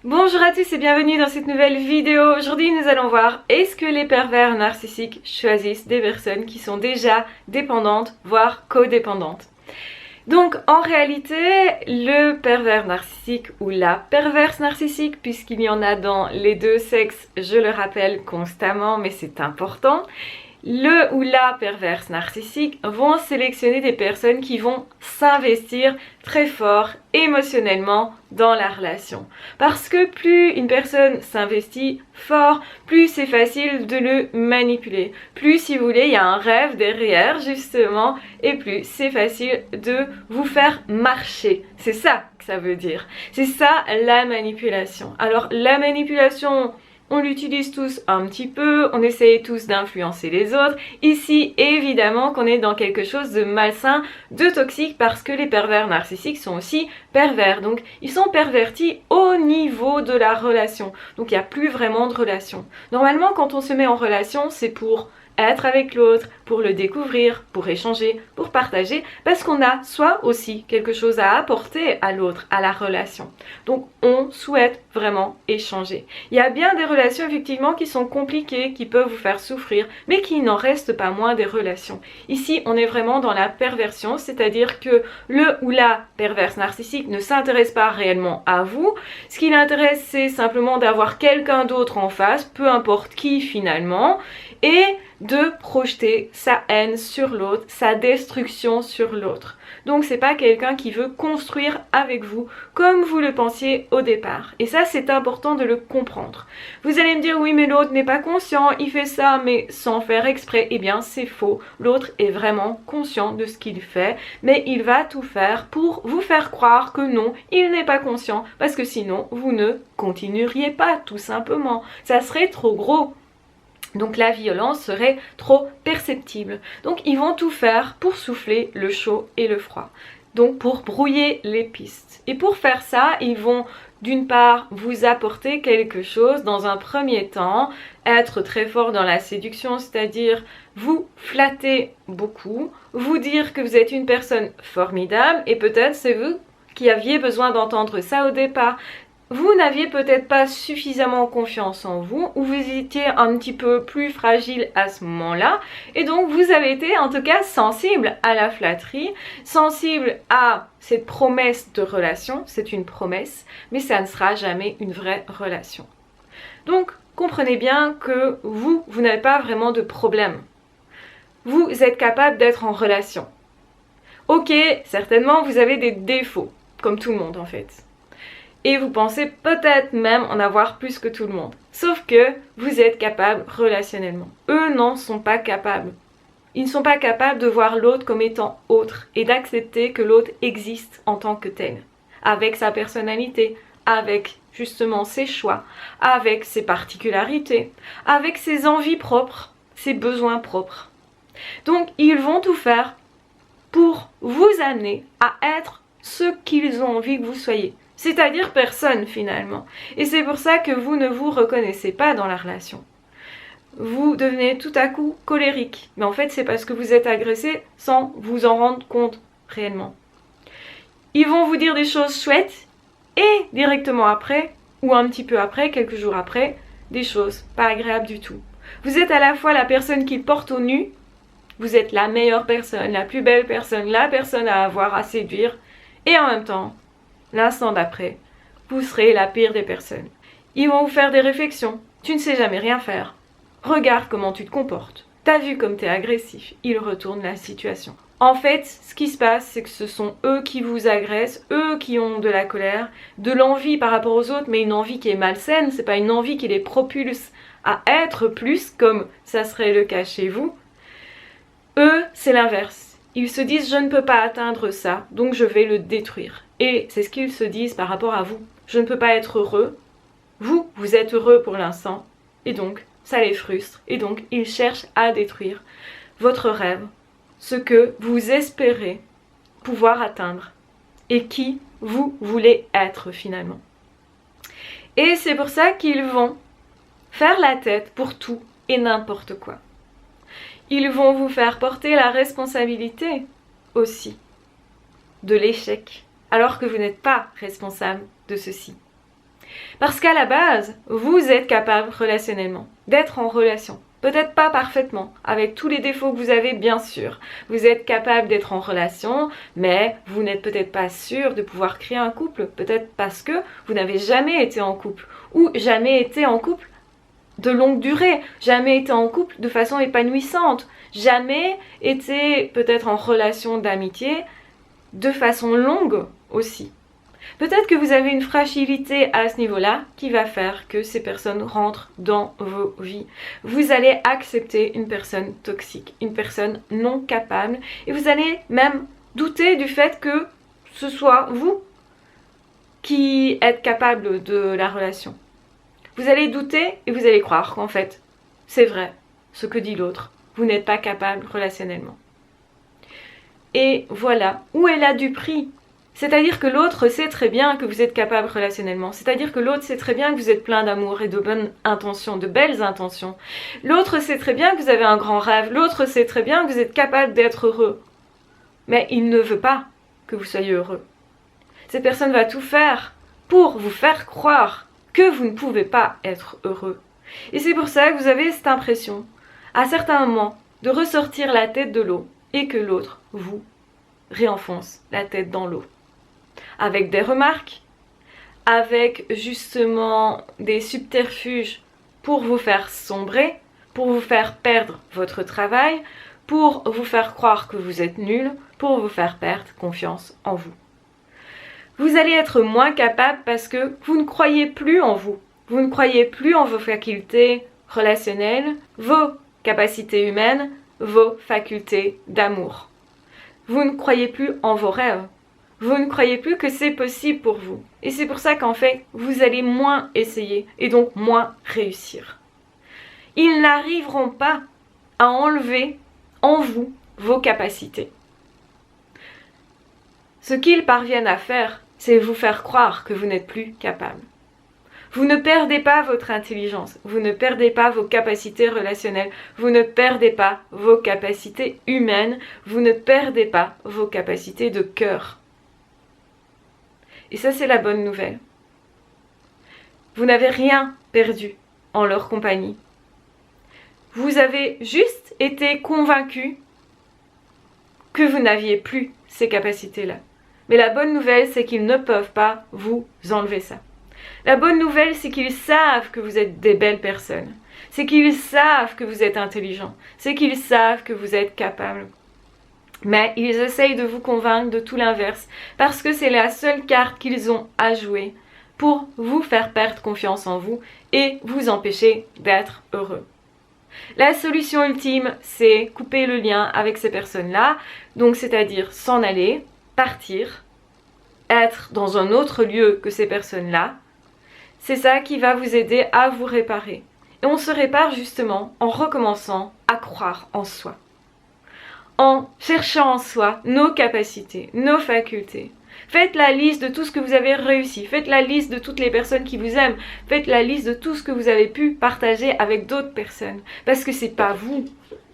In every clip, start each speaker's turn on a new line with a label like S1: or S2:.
S1: Bonjour à tous et bienvenue dans cette nouvelle vidéo. Aujourd'hui nous allons voir est-ce que les pervers narcissiques choisissent des personnes qui sont déjà dépendantes, voire codépendantes. Donc en réalité, le pervers narcissique ou la perverse narcissique, puisqu'il y en a dans les deux sexes, je le rappelle constamment mais c'est important, le ou la perverse narcissique vont sélectionner des personnes qui vont s'investir très fort émotionnellement dans la relation. Parce que plus une personne s'investit fort, plus c'est facile de le manipuler. Plus, si vous voulez, il y a un rêve derrière justement, et plus c'est facile de vous faire marcher. C'est ça que ça veut dire. C'est ça la manipulation. Alors la manipulation, on l'utilise tous un petit peu, on essaye tous d'influencer les autres. Ici, évidemment qu'on est dans quelque chose de malsain, de toxique, parce que les pervers narcissiques sont aussi pervers. Donc, ils sont pervertis au niveau de la relation. Donc, il n'y a plus vraiment de relation. Normalement, quand on se met en relation, c'est pour être avec l'autre, pour le découvrir, pour échanger, pour partager, parce qu'on a soit aussi quelque chose à apporter à l'autre, à la relation. Donc on souhaite vraiment échanger. Il y a bien des relations effectivement qui sont compliquées, qui peuvent vous faire souffrir, mais qui n'en restent pas moins des relations. Ici, on est vraiment dans la perversion, c'est-à-dire que le ou la perverse narcissique ne s'intéresse pas réellement à vous. Ce qui l'intéresse, c'est simplement d'avoir quelqu'un d'autre en face, peu importe qui finalement, et de projeter sa haine sur l'autre, sa destruction sur l'autre. Donc c'est pas quelqu'un qui veut construire avec vous comme vous le pensiez au départ. Et ça c'est important de le comprendre. Vous allez me dire oui mais l'autre n'est pas conscient, il fait ça mais sans faire exprès. Eh bien c'est faux. L'autre est vraiment conscient de ce qu'il fait, mais il va tout faire pour vous faire croire que non, il n'est pas conscient, parce que sinon vous ne continueriez pas tout simplement. Ça serait trop gros. Donc la violence serait trop perceptible. Donc ils vont tout faire pour souffler le chaud et le froid. Donc pour brouiller les pistes. Et pour faire ça, ils vont d'une part vous apporter quelque chose dans un premier temps, être très fort dans la séduction, c'est-à-dire vous flatter beaucoup, vous dire que vous êtes une personne formidable et peut-être c'est vous qui aviez besoin d'entendre ça au départ. Vous n'aviez peut-être pas suffisamment confiance en vous, ou vous étiez un petit peu plus fragile à ce moment-là, et donc vous avez été en tout cas sensible à la flatterie, sensible à cette promesse de relation. C'est une promesse, mais ça ne sera jamais une vraie relation. Donc comprenez bien que vous n'avez pas vraiment de problème. Vous êtes capable d'être en relation. Ok, certainement vous avez des défauts, comme tout le monde en fait. Et vous pensez peut-être même en avoir plus que tout le monde. Sauf que vous êtes capable relationnellement. Eux n'en sont pas capables. Ils ne sont pas capables de voir l'autre comme étant autre et d'accepter que l'autre existe en tant que tel. Avec sa personnalité, avec justement ses choix, avec ses particularités, avec ses envies propres, ses besoins propres. Donc ils vont tout faire pour vous amener à être ce qu'ils ont envie que vous soyez. C'est-à-dire personne finalement. Et c'est pour ça que vous ne vous reconnaissez pas dans la relation. Vous devenez tout à coup colérique. Mais en fait c'est parce que vous êtes agressé sans vous en rendre compte réellement. Ils vont vous dire des choses chouettes et directement après, ou un petit peu après, quelques jours après, des choses pas agréables du tout. Vous êtes à la fois la personne qu'ils portent au nu, vous êtes la meilleure personne, la plus belle personne, la personne à avoir, à séduire, et en même temps, l'instant d'après, vous serez la pire des personnes. Ils vont vous faire des réflexions. Tu ne sais jamais rien faire. Regarde comment tu te comportes. T'as vu comme t'es agressif. Ils retournent la situation. En fait, ce qui se passe, c'est que ce sont eux qui vous agressent, eux qui ont de la colère, de l'envie par rapport aux autres, mais une envie qui est malsaine, c'est pas une envie qui les propulse à être plus comme ça serait le cas chez vous. Eux, c'est l'inverse. Ils se disent je ne peux pas atteindre ça, donc je vais le détruire. Et c'est ce qu'ils se disent par rapport à vous. Je ne peux pas être heureux. Vous, vous êtes heureux pour l'instant. Et donc, ça les frustre. Et donc, ils cherchent à détruire votre rêve, ce que vous espérez pouvoir atteindre et qui vous voulez être finalement. Et c'est pour ça qu'ils vont faire la tête pour tout et n'importe quoi. Ils vont vous faire porter la responsabilité aussi de l'échec, alors que vous n'êtes pas responsable de ceci. Parce qu'à la base, vous êtes capable relationnellement d'être en relation. Peut-être pas parfaitement, avec tous les défauts que vous avez, bien sûr. Vous êtes capable d'être en relation, mais vous n'êtes peut-être pas sûr de pouvoir créer un couple. Peut-être parce que vous n'avez jamais été en couple, ou jamais été en couple de longue durée, jamais été en couple de façon épanouissante, jamais été peut-être en relation d'amitié de façon longue aussi. Peut-être que vous avez une fragilité à ce niveau-là qui va faire que ces personnes rentrent dans vos vies. Vous allez accepter une personne toxique, une personne non capable et vous allez même douter du fait que ce soit vous qui êtes capable de la relation. Vous allez douter et vous allez croire qu'en fait, c'est vrai ce que dit l'autre. Vous n'êtes pas capable relationnellement. Et voilà, où est là du prix ? C'est-à-dire que l'autre sait très bien que vous êtes capable relationnellement. C'est-à-dire que l'autre sait très bien que vous êtes plein d'amour et de bonnes intentions, de belles intentions. L'autre sait très bien que vous avez un grand rêve. L'autre sait très bien que vous êtes capable d'être heureux. Mais il ne veut pas que vous soyez heureux. Cette personne va tout faire pour vous faire croire que vous ne pouvez pas être heureux. Et c'est pour ça que vous avez cette impression, à certains moments, de ressortir la tête de l'eau et que l'autre vous réenfonce la tête dans l'eau. Avec des remarques, avec justement des subterfuges pour vous faire sombrer, pour vous faire perdre votre travail, pour vous faire croire que vous êtes nul, pour vous faire perdre confiance en vous. Vous allez être moins capable parce que vous ne croyez plus en vous. Vous ne croyez plus en vos facultés relationnelles, vos capacités humaines, vos facultés d'amour. Vous ne croyez plus en vos rêves. Vous ne croyez plus que c'est possible pour vous. Et c'est pour ça qu'en fait, vous allez moins essayer et donc moins réussir. Ils n'arriveront pas à enlever en vous vos capacités. Ce qu'ils parviennent à faire, c'est vous faire croire que vous n'êtes plus capable. Vous ne perdez pas votre intelligence, vous ne perdez pas vos capacités relationnelles, vous ne perdez pas vos capacités humaines, vous ne perdez pas vos capacités de cœur. Et ça, c'est la bonne nouvelle. Vous n'avez rien perdu en leur compagnie. Vous avez juste été convaincu que vous n'aviez plus ces capacités-là. Mais la bonne nouvelle, c'est qu'ils ne peuvent pas vous enlever ça. La bonne nouvelle, c'est qu'ils savent que vous êtes des belles personnes. C'est qu'ils savent que vous êtes intelligents. C'est qu'ils savent que vous êtes capables. Mais ils essayent de vous convaincre de tout l'inverse, parce que c'est la seule carte qu'ils ont à jouer pour vous faire perdre confiance en vous et vous empêcher d'être heureux. La solution ultime, c'est couper le lien avec ces personnes-là, donc c'est-à-dire s'en aller, partir, être dans un autre lieu que ces personnes-là. C'est ça qui va vous aider à vous réparer. Et on se répare justement en recommençant à croire en soi. En cherchant en soi nos capacités, nos facultés. Faites la liste de tout ce que vous avez réussi. Faites la liste de toutes les personnes qui vous aiment. Faites la liste de tout ce que vous avez pu partager avec d'autres personnes. Parce que c'est pas vous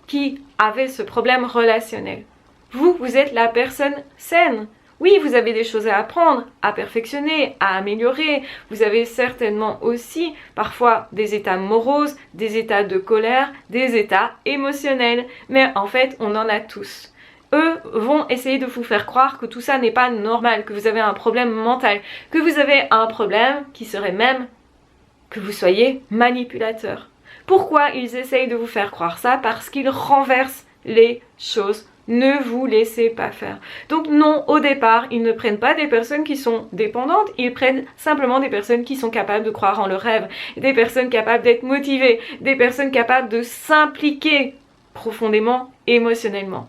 S1: qui avez ce problème relationnel. Vous êtes la personne saine. Oui, vous avez des choses à apprendre, à perfectionner, à améliorer. Vous avez certainement aussi parfois des états moroses, des états de colère, des états émotionnels. Mais en fait, on en a tous. Eux vont essayer de vous faire croire que tout ça n'est pas normal, que vous avez un problème mental, que vous avez un problème qui serait même que vous soyez manipulateur. Pourquoi ils essayent de vous faire croire ça? Parce qu'ils renversent les choses. Ne vous laissez pas faire. Donc non, au départ, ils ne prennent pas des personnes qui sont dépendantes, ils prennent simplement des personnes qui sont capables de croire en leurs rêves, des personnes capables d'être motivées, des personnes capables de s'impliquer profondément, émotionnellement.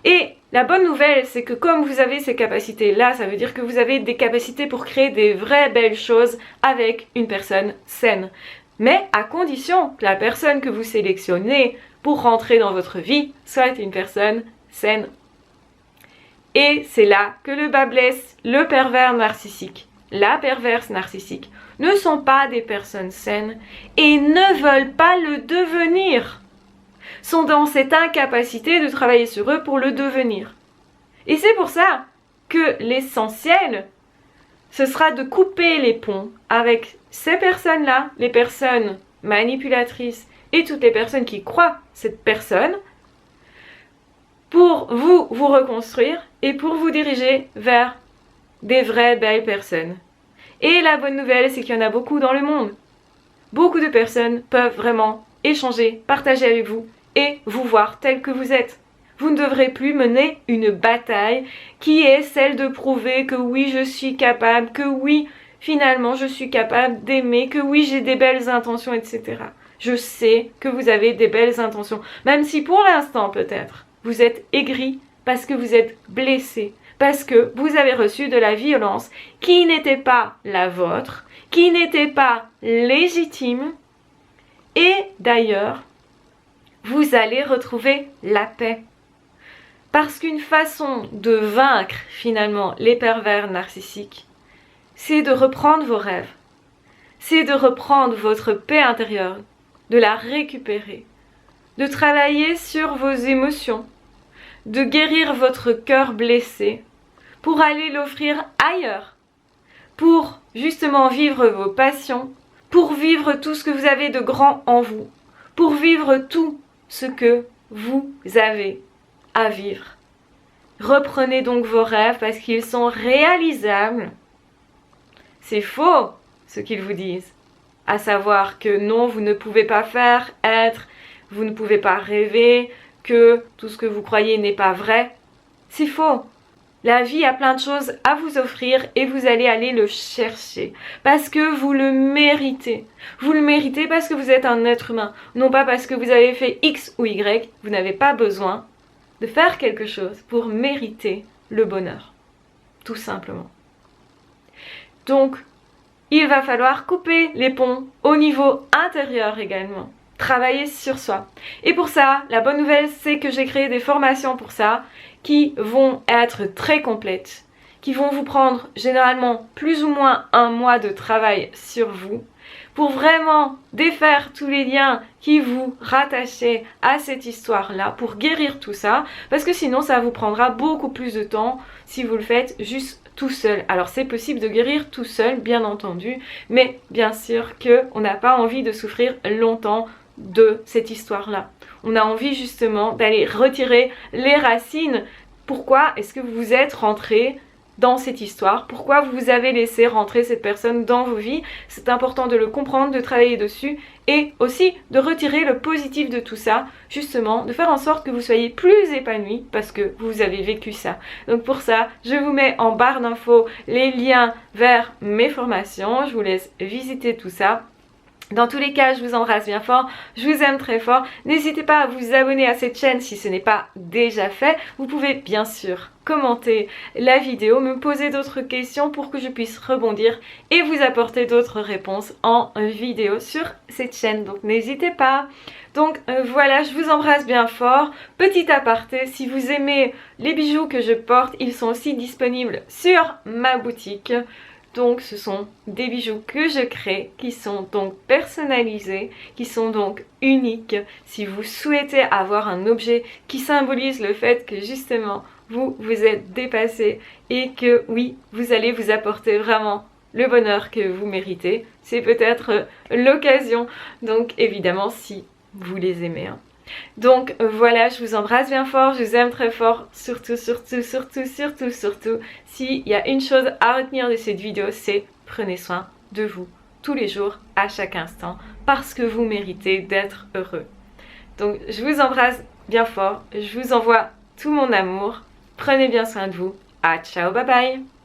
S1: Et la bonne nouvelle, c'est que comme vous avez ces capacités-là, ça veut dire que vous avez des capacités pour créer des vraies belles choses avec une personne saine. Mais à condition que la personne que vous sélectionnez pour rentrer dans votre vie soit une personne saine. Et c'est là que le bas blesse. Le pervers narcissique, la perverse narcissique ne sont pas des personnes saines et ne veulent pas le devenir. Sont dans cette incapacité de travailler sur eux pour le devenir. Et c'est pour ça que l'essentiel, ce sera de couper les ponts avec ces personnes-là, les personnes manipulatrices et toutes les personnes qui croient cette personne, pour vous reconstruire et pour vous diriger vers des vraies belles personnes. Et la bonne nouvelle, c'est qu'il y en a beaucoup dans le monde. Beaucoup de personnes peuvent vraiment échanger, partager avec vous et vous voir tel que vous êtes. Vous ne devrez plus mener une bataille qui est celle de prouver que oui, je suis capable, que oui, finalement, je suis capable d'aimer, que oui, j'ai des belles intentions, etc. Je sais que vous avez des belles intentions, même si pour l'instant, peut-être, vous êtes aigri parce que vous êtes blessé, parce que vous avez reçu de la violence qui n'était pas la vôtre, qui n'était pas légitime. Et d'ailleurs, vous allez retrouver la paix. Parce qu'une façon de vaincre finalement les pervers narcissiques, c'est de reprendre vos rêves, c'est de reprendre votre paix intérieure, de la récupérer, de travailler sur vos émotions, de guérir votre cœur blessé pour aller l'offrir ailleurs, pour justement vivre vos passions, pour vivre tout ce que vous avez de grand en vous, pour vivre tout ce que vous avez à vivre. Reprenez donc vos rêves parce qu'ils sont réalisables. C'est faux ce qu'ils vous disent, à savoir que non, vous ne pouvez pas faire, être, vous ne pouvez pas rêver, que tout ce que vous croyez n'est pas vrai. C'est faux. La vie a plein de choses à vous offrir et vous allez aller le chercher parce que vous le méritez. Vous le méritez parce que vous êtes un être humain, non pas parce que vous avez fait X ou Y. Vous n'avez pas besoin de faire quelque chose pour mériter le bonheur, tout simplement. Donc, il va falloir couper les ponts au niveau intérieur également. Travailler sur soi. Et pour ça, la bonne nouvelle, c'est que j'ai créé des formations pour ça qui vont être très complètes, qui vont vous prendre généralement plus ou moins un mois de travail sur vous pour vraiment défaire tous les liens qui vous rattachaient à cette histoire-là, pour guérir tout ça, parce que sinon ça vous prendra beaucoup plus de temps si vous le faites juste tout seul. Alors c'est possible de guérir tout seul, bien entendu, mais bien sûr qu'on n'a pas envie de souffrir longtemps de cette histoire-là. On a envie justement d'aller retirer les racines. Pourquoi est-ce que vous êtes rentré dans cette histoire? Pourquoi vous avez laissé rentrer cette personne dans vos vies? C'est important de le comprendre, de travailler dessus et aussi de retirer le positif de tout ça, justement, de faire en sorte que vous soyez plus épanoui parce que vous avez vécu ça. Donc pour ça, je vous mets en barre d'infos les liens vers mes formations. Je vous laisse visiter tout ça. Dans tous les cas, je vous embrasse bien fort, je vous aime très fort. N'hésitez pas à vous abonner à cette chaîne si ce n'est pas déjà fait. Vous pouvez bien sûr commenter la vidéo, me poser d'autres questions pour que je puisse rebondir et vous apporter d'autres réponses en vidéo sur cette chaîne. Donc n'hésitez pas. Donc voilà, je vous embrasse bien fort. Petit aparté, si vous aimez les bijoux que je porte, ils sont aussi disponibles sur ma boutique. Donc ce sont des bijoux que je crée, qui sont donc personnalisés, qui sont donc uniques. Si vous souhaitez avoir un objet qui symbolise le fait que justement vous êtes dépassé et que oui, vous allez vous apporter vraiment le bonheur que vous méritez, c'est peut-être l'occasion. Donc évidemment si vous les aimez. Donc voilà, je vous embrasse bien fort, je vous aime très fort, surtout, s'il y a une chose à retenir de cette vidéo, c'est prenez soin de vous tous les jours, à chaque instant, parce que vous méritez d'être heureux. Donc je vous embrasse bien fort, je vous envoie tout mon amour, prenez bien soin de vous, ciao, bye bye.